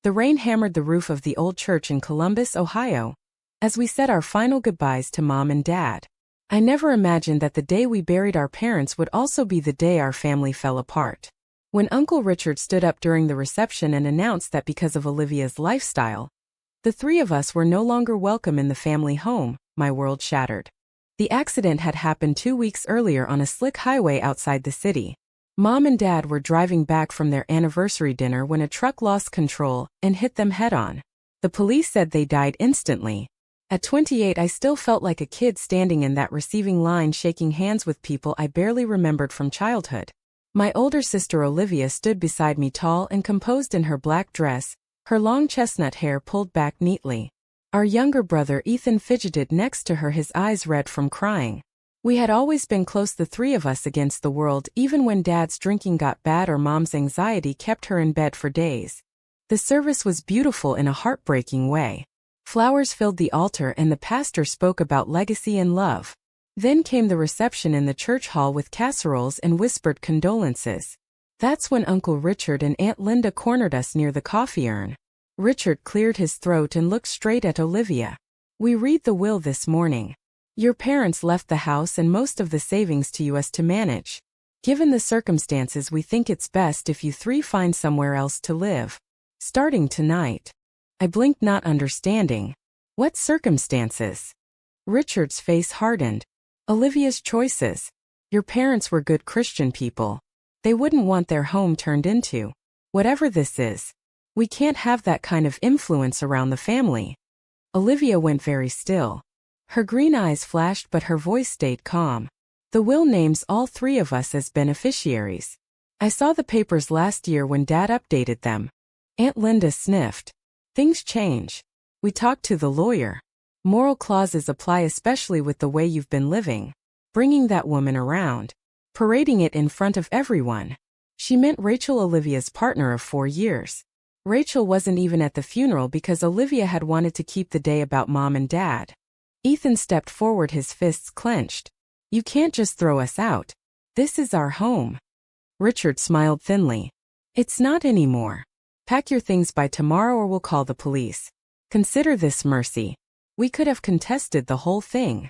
The rain hammered the roof of the old church in Columbus, Ohio, as we said our final goodbyes to Mom and Dad. I never imagined that the day we buried our parents would also be the day our family fell apart. When Uncle Richard stood up during the reception and announced that because of Olivia's lifestyle, the three of us were no longer welcome in the family home, my world shattered. The accident had happened 2 weeks earlier on a slick highway outside the city. Mom and Dad were driving back from their anniversary dinner when a truck lost control and hit them head-on. The police said they died instantly. At 28, I still felt like a kid standing in that receiving line shaking hands with people I barely remembered from childhood. My older sister Olivia stood beside me tall and composed in her black dress, her long chestnut hair pulled back neatly. Our younger brother Ethan fidgeted next to her, his eyes red from crying. We had always been close, the three of us, against the world, even when Dad's drinking got bad or Mom's anxiety kept her in bed for days. The service was beautiful in a heartbreaking way. Flowers filled the altar and the pastor spoke about legacy and love. Then came the reception in the church hall with casseroles and whispered condolences. That's when Uncle Richard and Aunt Linda cornered us near the coffee urn. Richard cleared his throat and looked straight at Olivia. "We read the will this morning. Your parents left the house and most of the savings to us to manage. Given the circumstances, we think it's best if you three find somewhere else to live. Starting tonight." I blinked, not understanding. What circumstances? Richard's face hardened. Olivia's choices. Your parents were good Christian people. They wouldn't want their home turned into whatever this is. We can't have that kind of influence around the family. Olivia went very still. Her green eyes flashed, but her voice stayed calm. The will names all three of us as beneficiaries. I saw the papers last year when Dad updated them. Aunt Linda sniffed. Things change. We talked to the lawyer. Moral clauses apply, especially with the way you've been living. Bringing that woman around. Parading it in front of everyone. She meant Rachel, Olivia's partner of 4 years. Rachel wasn't even at the funeral because Olivia had wanted to keep the day about Mom and Dad. Ethan stepped forward, his fists clenched. "You can't just throw us out. This is our home." Richard smiled thinly. "It's not anymore. Pack your things by tomorrow or we'll call the police. Consider this mercy." We could have contested the whole thing.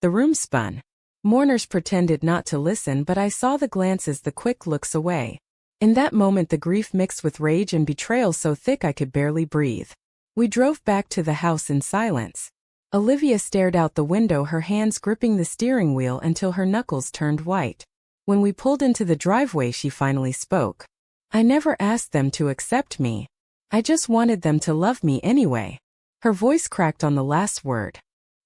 The room spun. Mourners pretended not to listen, but I saw the glances, the quick looks away. In that moment, the grief mixed with rage and betrayal so thick I could barely breathe. We drove back to the house in silence. Olivia stared out the window, her hands gripping the steering wheel until her knuckles turned white. When we pulled into the driveway, she finally spoke. "I never asked them to accept me. I just wanted them to love me anyway." Her voice cracked on the last word.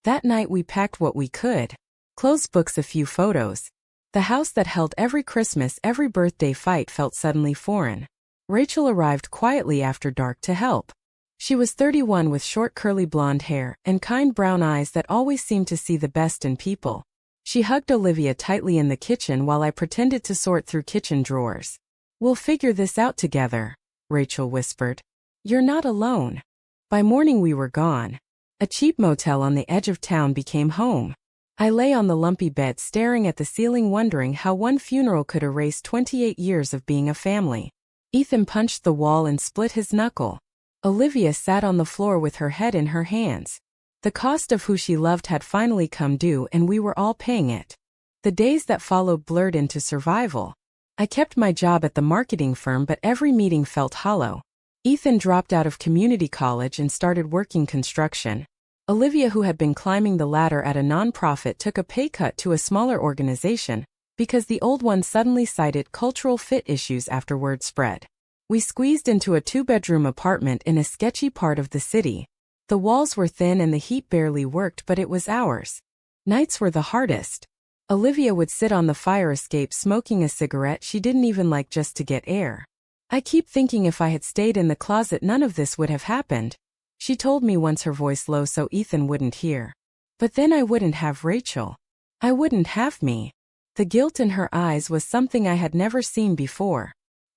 That night we packed what we could. Clothes, books, a few photos. The house that held every Christmas, every birthday fight felt suddenly foreign. Rachel arrived quietly after dark to help. She was 31 with short curly blonde hair and kind brown eyes that always seemed to see the best in people. She hugged Olivia tightly in the kitchen while I pretended to sort through kitchen drawers. "We'll figure this out together," Rachel whispered. "You're not alone." By morning we were gone. A cheap motel on the edge of town became home. I lay on the lumpy bed staring at the ceiling, wondering how one funeral could erase 28 years of being a family. Ethan punched the wall and split his knuckle. Olivia sat on the floor with her head in her hands. The cost of who she loved had finally come due and we were all paying it. The days that followed blurred into survival. I kept my job at the marketing firm, but every meeting felt hollow. Ethan dropped out of community college and started working construction. Olivia, who had been climbing the ladder at a nonprofit, took a pay cut to a smaller organization because the old one suddenly cited cultural fit issues after word spread. We squeezed into a 2-bedroom apartment in a sketchy part of the city. The walls were thin and the heat barely worked, but it was ours. Nights were the hardest. Olivia would sit on the fire escape smoking a cigarette she didn't even like just to get air. "I keep thinking if I had stayed in the closet none of this would have happened," she told me once, her voice low so Ethan wouldn't hear. "But then I wouldn't have Rachel. I wouldn't have me." The guilt in her eyes was something I had never seen before.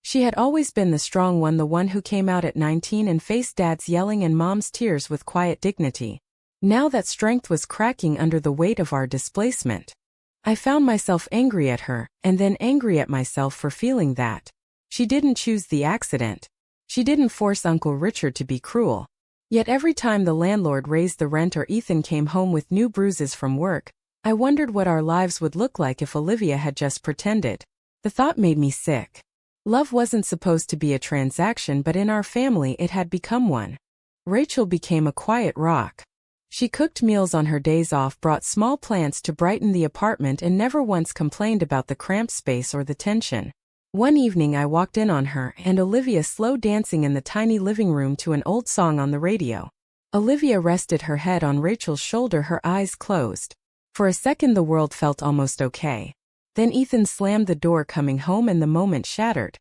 She had always been the strong one, the one who came out at 19 and faced Dad's yelling and Mom's tears with quiet dignity. Now that strength was cracking under the weight of our displacement. I found myself angry at her, and then angry at myself for feeling that. She didn't choose the accident. She didn't force Uncle Richard to be cruel. Yet every time the landlord raised the rent or Ethan came home with new bruises from work, I wondered what our lives would look like if Olivia had just pretended. The thought made me sick. Love wasn't supposed to be a transaction, but in our family it had become one. Rachel became a quiet rock. She cooked meals on her days off, brought small plants to brighten the apartment, and never once complained about the cramped space or the tension. One evening I walked in on her and Olivia slow dancing in the tiny living room to an old song on the radio. Olivia rested her head on Rachel's shoulder, her eyes closed. For a second the world felt almost okay. Then Ethan slammed the door coming home and the moment shattered.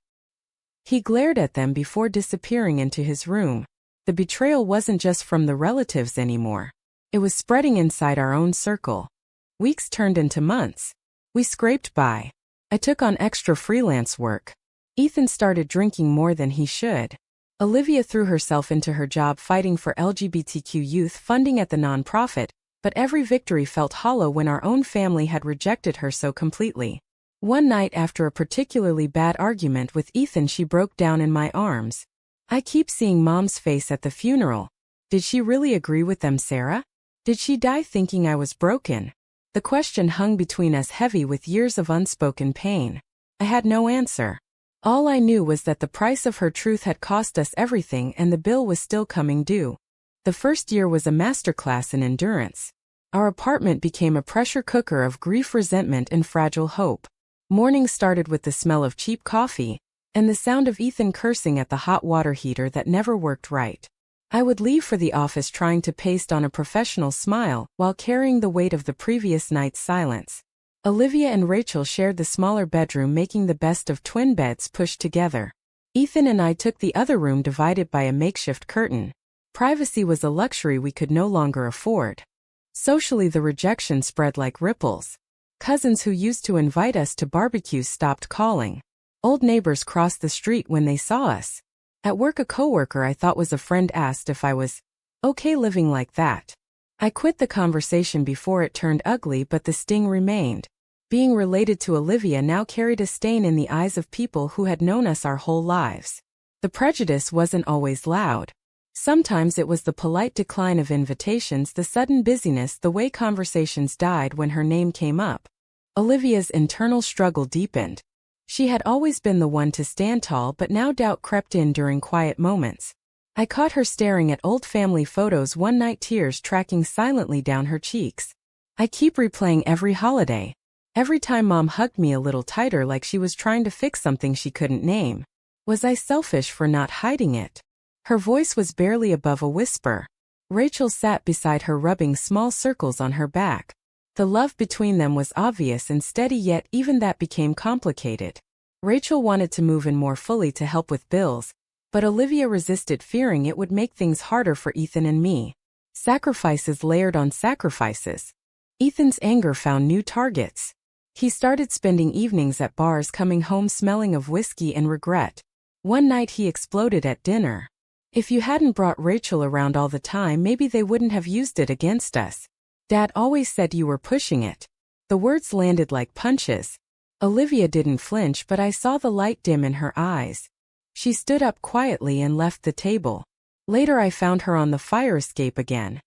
He glared at them before disappearing into his room. The betrayal wasn't just from the relatives anymore. It was spreading inside our own circle. Weeks turned into months. We scraped by. I took on extra freelance work. Ethan started drinking more than he should. Olivia threw herself into her job fighting for LGBTQ youth funding at the nonprofit, but every victory felt hollow when our own family had rejected her so completely. One night after a particularly bad argument with Ethan, she broke down in my arms. "I keep seeing Mom's face at the funeral. Did she really agree with them, Sarah? Did she die thinking I was broken?" The question hung between us, heavy with years of unspoken pain. I had no answer. All I knew was that the price of her truth had cost us everything and the bill was still coming due. The first year was a masterclass in endurance. Our apartment became a pressure cooker of grief, resentment, and fragile hope. Mornings started with the smell of cheap coffee and the sound of Ethan cursing at the hot water heater that never worked right. I would leave for the office trying to paste on a professional smile while carrying the weight of the previous night's silence. Olivia and Rachel shared the smaller bedroom, making the best of twin beds pushed together. Ethan and I took the other room, divided by a makeshift curtain. Privacy was a luxury we could no longer afford. Socially, the rejection spread like ripples. Cousins who used to invite us to barbecues stopped calling. Old neighbors crossed the street when they saw us. At work, a coworker I thought was a friend asked if I was okay living like that. I quit the conversation before it turned ugly, but the sting remained. Being related to Olivia now carried a stain in the eyes of people who had known us our whole lives. The prejudice wasn't always loud. Sometimes it was the polite decline of invitations, the sudden busyness, the way conversations died when her name came up. Olivia's internal struggle deepened. She had always been the one to stand tall, but now doubt crept in during quiet moments. I caught her staring at old family photos one night, tears tracking silently down her cheeks. I keep replaying every holiday. Every time Mom hugged me a little tighter, like she was trying to fix something she couldn't name. Was I selfish for not hiding it? Her voice was barely above a whisper. Rachel sat beside her, rubbing small circles on her back. The love between them was obvious and steady, yet even that became complicated. Rachel wanted to move in more fully to help with bills, but Olivia resisted, fearing it would make things harder for Ethan and me. Sacrifices layered on sacrifices. Ethan's anger found new targets. He started spending evenings at bars, coming home smelling of whiskey and regret. One night he exploded at dinner. "If you hadn't brought Rachel around all the time, maybe they wouldn't have used it against us. Dad always said you were pushing it." The words landed like punches. Olivia didn't flinch, but I saw the light dim in her eyes. She stood up quietly and left the table. Later I found her on the fire escape again.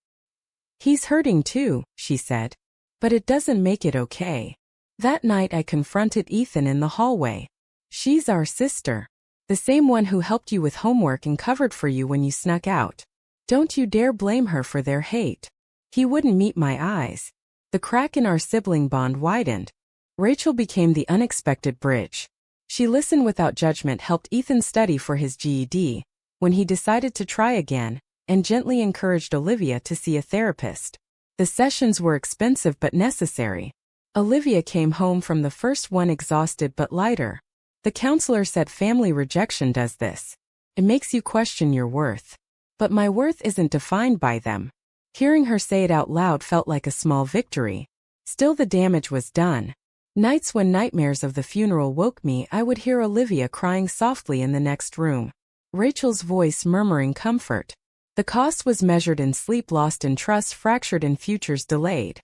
"He's hurting too," she said. "But it doesn't make it okay." That night I confronted Ethan in the hallway. "She's our sister. The same one who helped you with homework and covered for you when you snuck out. Don't you dare blame her for their hate." He wouldn't meet my eyes. The crack in our sibling bond widened. Rachel became the unexpected bridge. She listened without judgment, helped Ethan study for his GED when he decided to try again, and gently encouraged Olivia to see a therapist. The sessions were expensive but necessary. Olivia came home from the first one exhausted but lighter. The counselor said family rejection does this. It makes you question your worth. But my worth isn't defined by them. Hearing her say it out loud felt like a small victory. Still, the damage was done. Nights when nightmares of the funeral woke me, I would hear Olivia crying softly in the next room. Rachel's voice murmuring comfort. The cost was measured in sleep lost, in trust fractured, in futures delayed.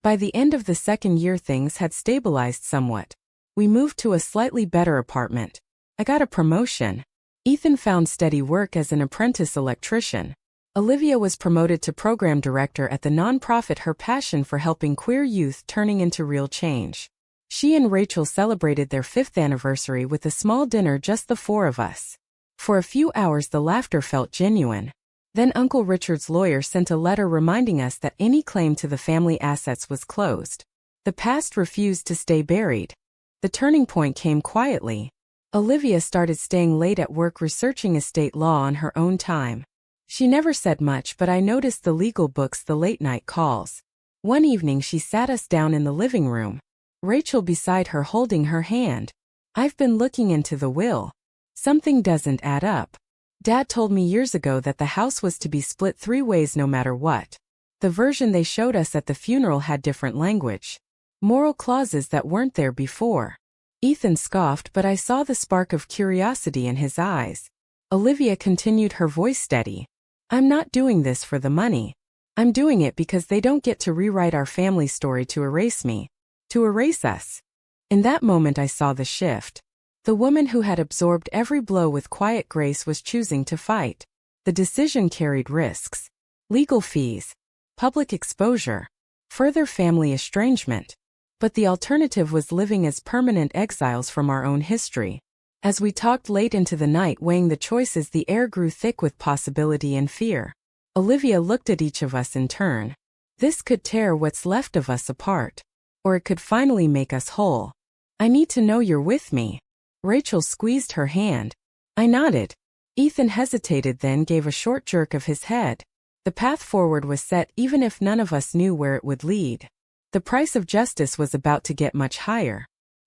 By the end of the second year, things had stabilized somewhat. We moved to a slightly better apartment. I got a promotion. Ethan found steady work as an apprentice electrician. Olivia was promoted to program director at the nonprofit, her passion for helping queer youth turning into real change. She and Rachel celebrated their 5th anniversary with a small dinner, just the 4 of us. For a few hours the laughter felt genuine. Then Uncle Richard's lawyer sent a letter reminding us that any claim to the family assets was closed. The past refused to stay buried. The turning point came quietly. Olivia started staying late at work researching estate law on her own time. She never said much, but I noticed the legal books, the late-night calls. One evening she sat us down in the living room. Rachel beside her holding her hand. "I've been looking into the will. Something doesn't add up. Dad told me years ago that the house was to be split 3 ways no matter what. The version they showed us at the funeral had different language. Moral clauses that weren't there before." Ethan scoffed, but I saw the spark of curiosity in his eyes. Olivia continued, her voice steady. "I'm not doing this for the money. I'm doing it because they don't get to rewrite our family story to erase me. To erase us." In that moment I saw the shift. The woman who had absorbed every blow with quiet grace was choosing to fight. The decision carried risks. Legal fees. Public exposure. Further family estrangement. But the alternative was living as permanent exiles from our own history. As we talked late into the night weighing the choices, the air grew thick with possibility and fear. Olivia looked at each of us in turn. This could tear what's left of us apart. Or it could finally make us whole. "I need to know you're with me." Rachel squeezed her hand. I nodded. Ethan hesitated, then gave a short jerk of his head. The path forward was set, even if none of us knew where it would lead. The price of justice was about to get much higher.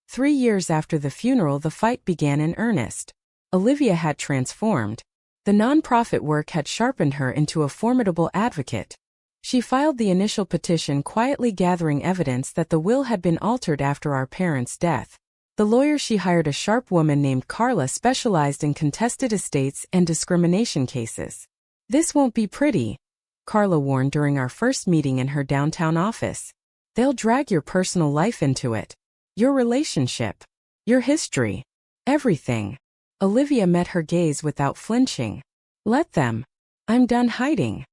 3 years after the funeral the fight began in earnest. Olivia had transformed. The nonprofit work had sharpened her into a formidable advocate. She filed the initial petition, quietly gathering evidence that the will had been altered after our parents' death. The lawyer she hired, a sharp woman named Carla, specialized in contested estates and discrimination cases. "This won't be pretty," Carla warned during our first meeting in her downtown office. "They'll drag your personal life into it. Your relationship. Your history. Everything." Olivia met her gaze without flinching. "Let them. I'm done hiding."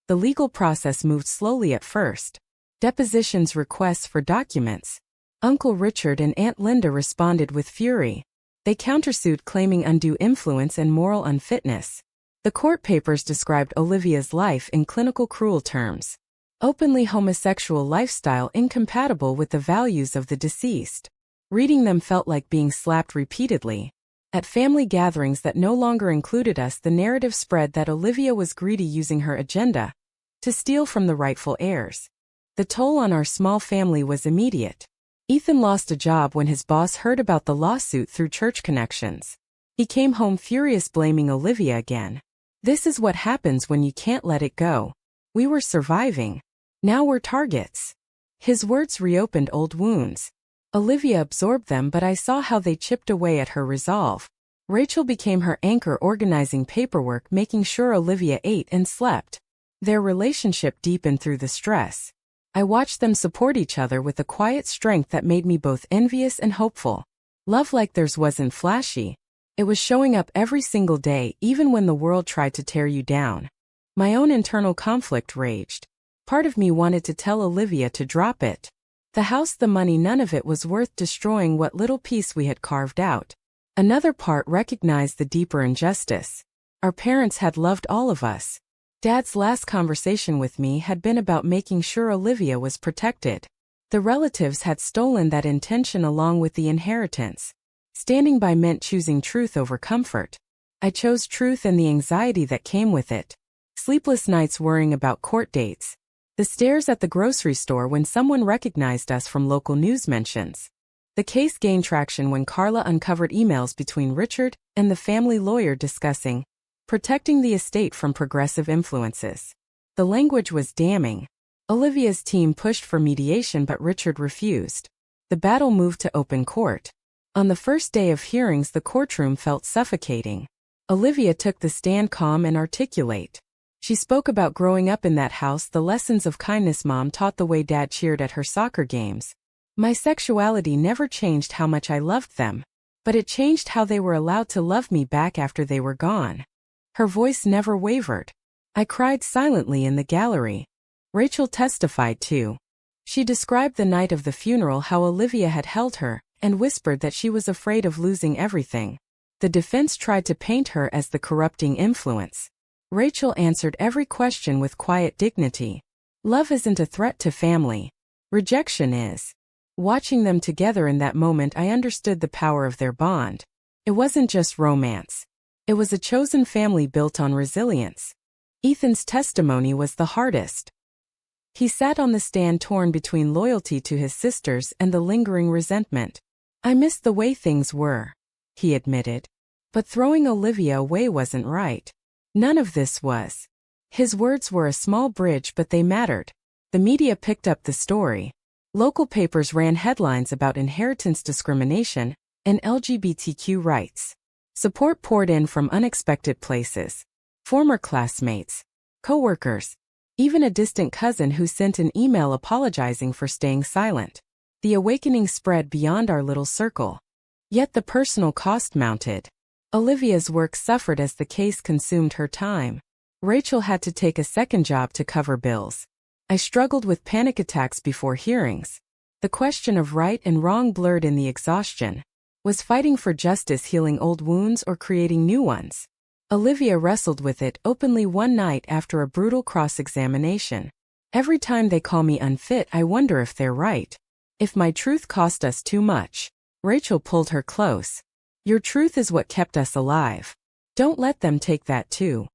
The legal process moved slowly at first. Depositions, requests for documents. Uncle Richard and Aunt Linda responded with fury. They countersued, claiming undue influence and moral unfitness. The court papers described Olivia's life in clinical cruel terms. Openly homosexual lifestyle incompatible with the values of the deceased. Reading them felt like being slapped repeatedly. At family gatherings that no longer included us, the narrative spread that Olivia was greedy, using her agenda to steal from the rightful heirs. The toll on our small family was immediate. Ethan lost a job when his boss heard about the lawsuit through church connections. He came home furious, blaming Olivia again. "This is what happens when you can't let it go. We were surviving. Now we're targets." His words reopened old wounds. Olivia absorbed them, but I saw how they chipped away at her resolve. Rachel became her anchor, organizing paperwork, making sure Olivia ate and slept. Their relationship deepened through the stress. I watched them support each other with a quiet strength that made me both envious and hopeful. Love like theirs wasn't flashy. It was showing up every single day, even when the world tried to tear you down. My own internal conflict raged. Part of me wanted to tell Olivia to drop it. The house, the money, none of it was worth destroying what little peace we had carved out. Another part recognized the deeper injustice. Our parents had loved all of us. Dad's last conversation with me had been about making sure Olivia was protected. The relatives had stolen that intention along with the inheritance. Standing by meant choosing truth over comfort. I chose truth and the anxiety that came with it. Sleepless nights worrying about court dates. The stares at the grocery store when someone recognized us from local news mentions. The case gained traction when Carla uncovered emails between Richard and the family lawyer discussing protecting the estate from progressive influences. The language was damning. Olivia's team pushed for mediation, but Richard refused. The battle moved to open court. On the first day of hearings, the courtroom felt suffocating. Olivia took the stand, calm and articulate. She spoke about growing up in that house, the lessons of kindness Mom taught, the way Dad cheered at her soccer games. My sexuality never changed how much I loved them. But it changed how they were allowed to love me back after they were gone. Her voice never wavered. I cried silently in the gallery. Rachel testified too. She described the night of the funeral, how Olivia had held her, and whispered that she was afraid of losing everything. The defense tried to paint her as the corrupting influence. Rachel answered every question with quiet dignity. Love isn't a threat to family. Rejection is. Watching them together in that moment, I understood the power of their bond. It wasn't just romance. It was a chosen family built on resilience. Ethan's testimony was the hardest. He sat on the stand torn between loyalty to his sisters and the lingering resentment. I missed the way things were, he admitted. But throwing Olivia away wasn't right. None of this was. His words were a small bridge, but they mattered. The media picked up the story. Local papers ran headlines about inheritance discrimination and LGBTQ rights. Support poured in from unexpected places. Former classmates, co-workers, even a distant cousin who sent an email apologizing for staying silent. The awakening spread beyond our little circle. Yet the personal cost mounted. Olivia's work suffered as the case consumed her time. Rachel had to take a second job to cover bills. I struggled with panic attacks before hearings. The question of right and wrong blurred in the exhaustion. Was fighting for justice healing old wounds or creating new ones? Olivia wrestled with it openly one night after a brutal cross-examination. Every time they call me unfit, I wonder if they're right. If my truth cost us too much. Rachel pulled her close. Your truth is what kept us alive. Don't let them take that too.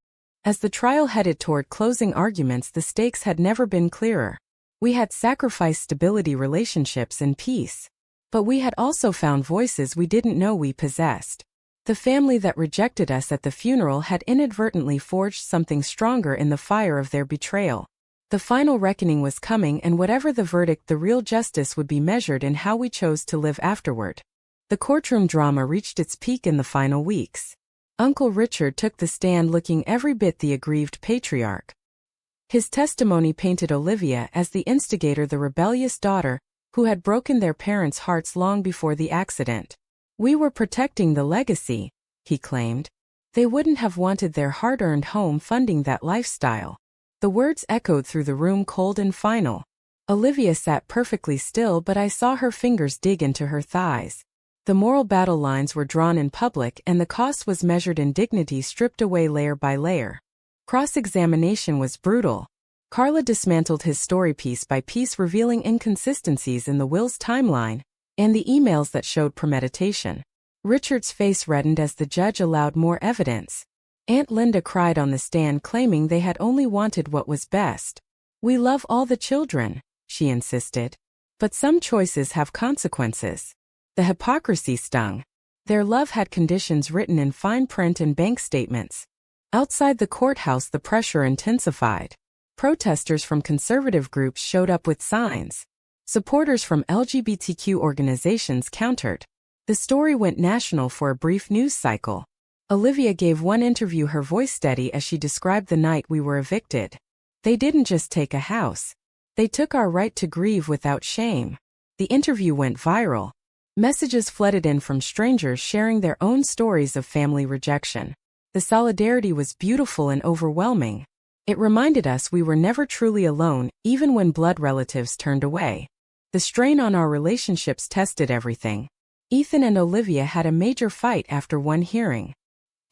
As the trial headed toward closing arguments, the stakes had never been clearer. We had sacrificed stability, relationships, and peace. But we had also found voices we didn't know we possessed. The family that rejected us at the funeral had inadvertently forged something stronger in the fire of their betrayal. The final reckoning was coming, and whatever the verdict, the real justice would be measured in how we chose to live afterward. The courtroom drama reached its peak in the final weeks. Uncle Richard took the stand looking every bit the aggrieved patriarch. His testimony painted Olivia as the instigator, the rebellious daughter, who had broken their parents' hearts long before the accident. We were protecting the legacy, he claimed. They wouldn't have wanted their hard-earned home funding that lifestyle. The words echoed through the room, cold and final. Olivia sat perfectly still, but I saw her fingers dig into her thighs. The moral battle lines were drawn in public, and the cost was measured in dignity stripped away layer by layer. Cross-examination was brutal. Carla dismantled his story piece by piece, revealing inconsistencies in the will's timeline and the emails that showed premeditation. Richard's face reddened as the judge allowed more evidence. Aunt Linda cried on the stand, claiming they had only wanted what was best. We love all the children, she insisted. But some choices have consequences. The hypocrisy stung. Their love had conditions written in fine print and bank statements. Outside the courthouse, the pressure intensified. Protesters from conservative groups showed up with signs. Supporters from LGBTQ organizations countered. The story went national for a brief news cycle. Olivia gave one interview, her voice steady as she described the night we were evicted. They didn't just take a house. They took our right to grieve without shame. The interview went viral. Messages flooded in from strangers sharing their own stories of family rejection. The solidarity was beautiful and overwhelming. It reminded us we were never truly alone, even when blood relatives turned away. The strain on our relationships tested everything. Ethan and Olivia had a major fight after one hearing.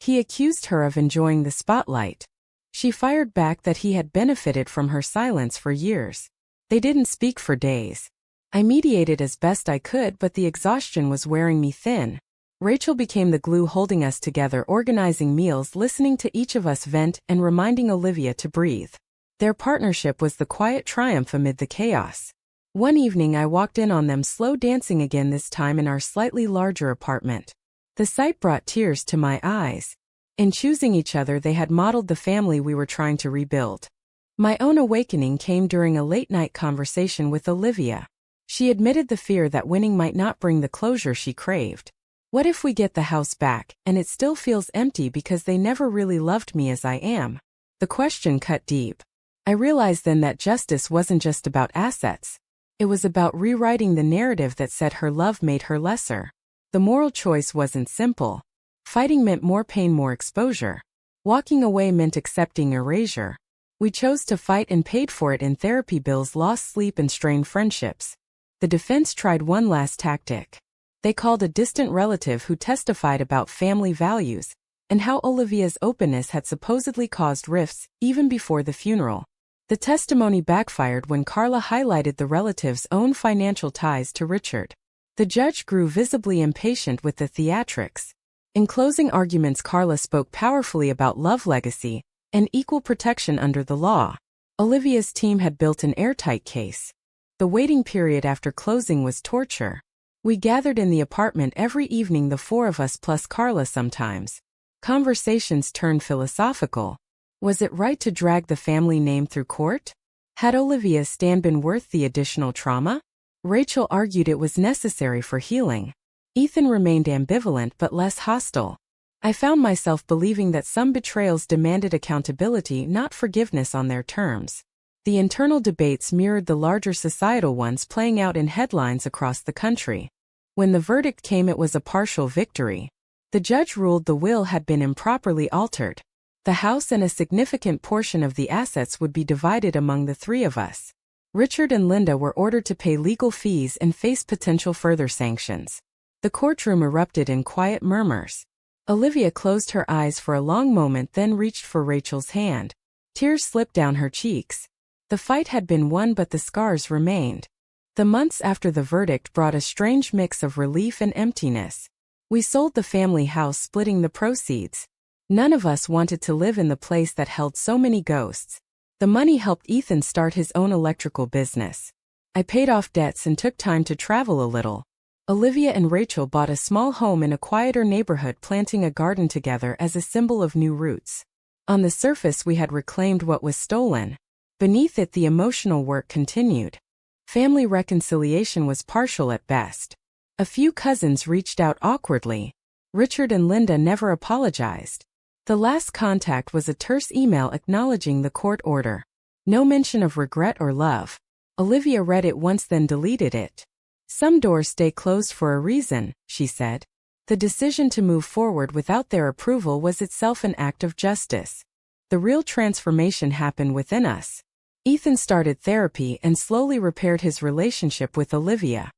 He accused her of enjoying the spotlight. She fired back that he had benefited from her silence for years. They didn't speak for days. I mediated as best I could, but the exhaustion was wearing me thin. Rachel became the glue holding us together, organizing meals, listening to each of us vent, and reminding Olivia to breathe. Their partnership was the quiet triumph amid the chaos. One evening I walked in on them slow dancing again, this time in our slightly larger apartment. The sight brought tears to my eyes. In choosing each other, they had modeled the family we were trying to rebuild. My own awakening came during a late-night conversation with Olivia. She admitted the fear that winning might not bring the closure she craved. What if we get the house back, and it still feels empty because they never really loved me as I am? The question cut deep. I realized then that justice wasn't just about assets. It was about rewriting the narrative that said her love made her lesser. The moral choice wasn't simple. Fighting meant more pain, more exposure. Walking away meant accepting erasure. We chose to fight and paid for it in therapy bills, lost sleep, and strained friendships. The defense tried one last tactic. They called a distant relative who testified about family values and how Olivia's openness had supposedly caused rifts even before the funeral. The testimony backfired when Carla highlighted the relative's own financial ties to Richard. The judge grew visibly impatient with the theatrics. In closing arguments, Carla spoke powerfully about love, legacy, and equal protection under the law. Olivia's team had built an airtight case. The waiting period after closing was torture. We gathered in the apartment every evening, the four of us plus Carla sometimes. Conversations turned philosophical. Was it right to drag the family name through court? Had Olivia's stand been worth the additional trauma? Rachel argued it was necessary for healing. Ethan remained ambivalent but less hostile. I found myself believing that some betrayals demanded accountability, not forgiveness on their terms. The internal debates mirrored the larger societal ones playing out in headlines across the country. When the verdict came, it was a partial victory. The judge ruled the will had been improperly altered. The house and a significant portion of the assets would be divided among the three of us. Richard and Linda were ordered to pay legal fees and face potential further sanctions. The courtroom erupted in quiet murmurs. Olivia closed her eyes for a long moment, then reached for Rachel's hand. Tears slipped down her cheeks. The fight had been won, but the scars remained. The months after the verdict brought a strange mix of relief and emptiness. We sold the family house, splitting the proceeds. None of us wanted to live in the place that held so many ghosts. The money helped Ethan start his own electrical business. I paid off debts and took time to travel a little. Olivia and Rachel bought a small home in a quieter neighborhood, planting a garden together as a symbol of new roots. On the surface, we had reclaimed what was stolen. Beneath it, the emotional work continued. Family reconciliation was partial at best. A few cousins reached out awkwardly. Richard and Linda never apologized. The last contact was a terse email acknowledging the court order. No mention of regret or love. Olivia read it once, then deleted it. Some doors stay closed for a reason, she said. The decision to move forward without their approval was itself an act of justice. The real transformation happened within us. Ethan started therapy and slowly repaired his relationship with Olivia.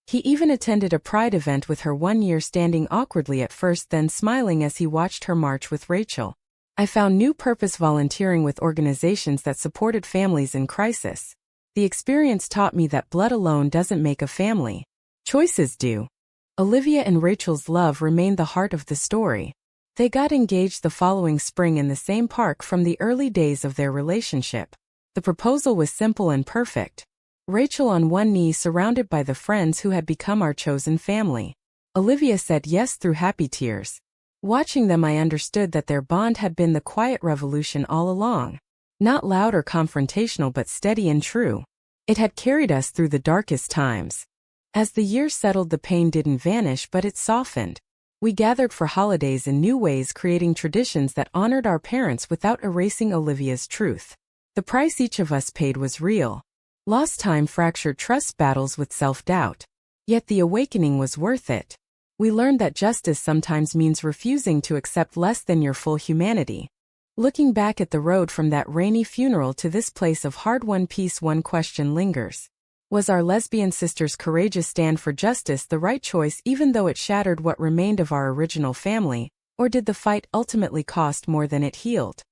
He even attended a pride event with her one year, standing awkwardly at first, then smiling as he watched her march with Rachel. I found new purpose volunteering with organizations that supported families in crisis. The experience taught me that blood alone doesn't make a family. Choices do. Olivia and Rachel's love remained the heart of the story. They got engaged the following spring in the same park from the early days of their relationship. The proposal was simple and perfect. Rachel on one knee, surrounded by the friends who had become our chosen family. Olivia said yes through happy tears. Watching them, I understood that their bond had been the quiet revolution all along. Not loud or confrontational, but steady and true. It had carried us through the darkest times. As the years settled, the pain didn't vanish, but it softened. We gathered for holidays in new ways, creating traditions that honored our parents without erasing Olivia's truth. The price each of us paid was real. Lost time, fractured trust, battles with self-doubt. Yet the awakening was worth it. We learned that justice sometimes means refusing to accept less than your full humanity. Looking back at the road from that rainy funeral to this place of hard-won peace, one question lingers. Was our lesbian sister's courageous stand for justice the right choice, even though it shattered what remained of our original family, or did the fight ultimately cost more than it healed?